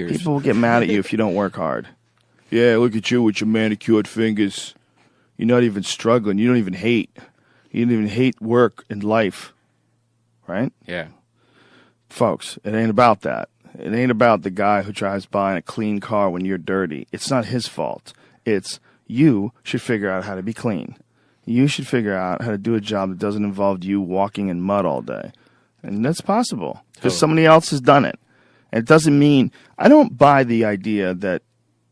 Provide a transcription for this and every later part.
People will get mad at you if you don't work hard. Yeah, look at you with your manicured fingers. You're not even struggling. You don't even hate. You don't even hate work and life. Right? Yeah. Folks, it ain't about that. It ain't about the guy who drives by in a clean car when you're dirty. It's not his fault. It's you should figure out how to be clean. You should figure out how to do a job that doesn't involve you walking in mud all day. And that's possible because somebody else has done it. And it doesn't mean – I don't buy the idea that,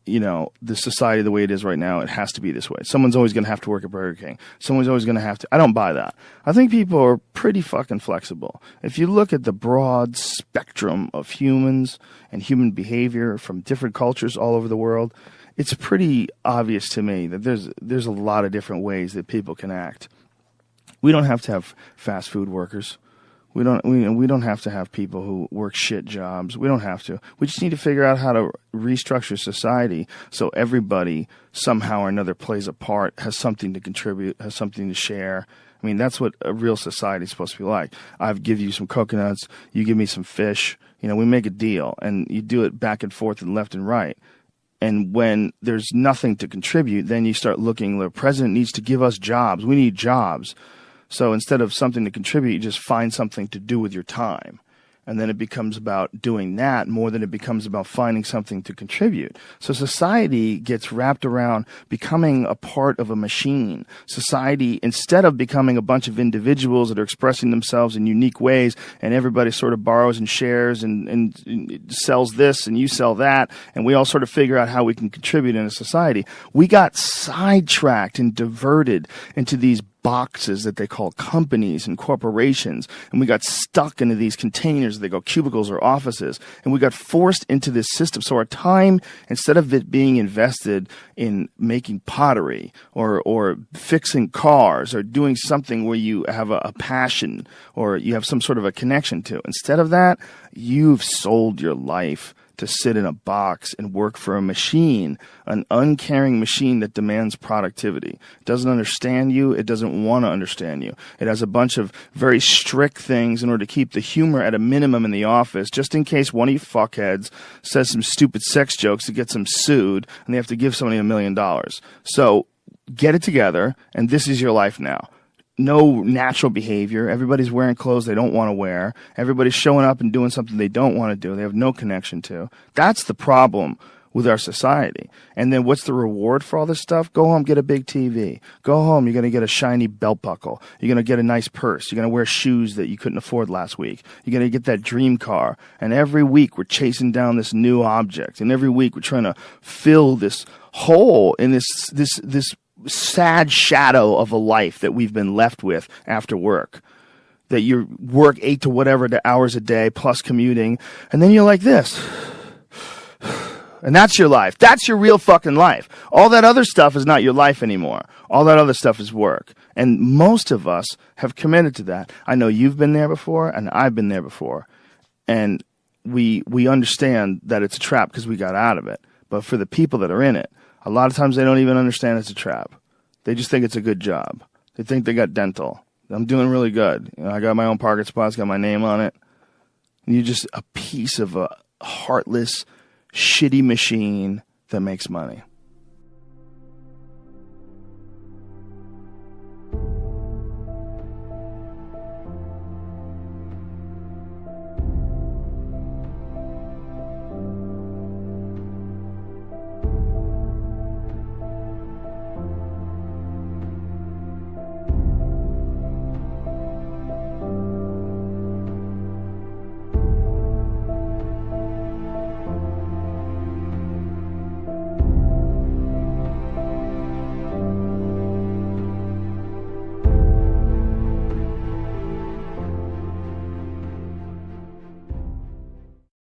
you know, the society the way it is right now, it has to be this way. Someone's always going to have to work at Burger King. Someone's always going to have to – I don't buy that. I think people are pretty fucking flexible. If you look at the broad spectrum of humans and human behavior from different cultures all over the world, it's pretty obvious to me that there's a lot of different ways that people can act. We don't have to have fast food workers. We don't have to have people who work shit jobs. We don't have to. We just need to figure out how to restructure society so everybody somehow or another plays a part, has something to contribute, has something to share. I mean, that's what a real society is supposed to be like. I give you some coconuts, you give me some fish. You know, we make a deal, and you do it back and forth and left and right. And when there's nothing to contribute, then you start looking, the president needs to give us jobs. We need jobs. So instead of something to contribute, you just find something to do with your time. And then it becomes about doing that more than it becomes about finding something to contribute. So society gets wrapped around becoming a part of a machine. Society, instead of becoming a bunch of individuals that are expressing themselves in unique ways, and everybody sort of borrows and shares and sells this and you sell that, and we all sort of figure out how we can contribute in a society, we got sidetracked and diverted into these boxes that they call companies and corporations, and we got stuck into these containers. They go cubicles or offices, and we got forced into this system. So our time, instead of it being invested in making pottery or fixing cars or doing something where you have a passion or you have some sort of a connection to, instead of that, you've sold your life to sit in a box and work for a machine, an uncaring machine that demands productivity. It doesn't understand you. It doesn't want to understand you. It has a bunch of very strict things in order to keep the humor at a minimum in the office, just in case one of you fuckheads says some stupid sex jokes that gets them sued and they have to give somebody $1 million. So get it together, and this is your life now. No natural behavior. Everybody's wearing clothes they don't want to wear. Everybody's showing up and doing something they don't want to do. They have no connection to. That's the problem with our society. And then what's the reward for all this stuff? Go home, get a big TV. Go home, you're going to get a shiny belt buckle. You're going to get a nice purse. You're going to wear shoes that you couldn't afford last week. You're going to get that dream car. And every week we're chasing down this new object. And every week we're trying to fill this hole in this sad shadow of a life that we've been left with after work. That you work 8 to whatever hours a day plus commuting, and then you're like this. And that's your life. That's your real fucking life. All that other stuff is not your life anymore. All that other stuff is work. And most of us have committed to that. I know you've been there before, and I've been there before. And we understand that it's a trap because we got out of it. But for the people that are in it, a lot of times they don't even understand it's a trap. They just think it's a good job. They think they got dental. I'm doing really good. You know, I got my own parking spots, got my name on it. And you're just a piece of a heartless, shitty machine that makes money.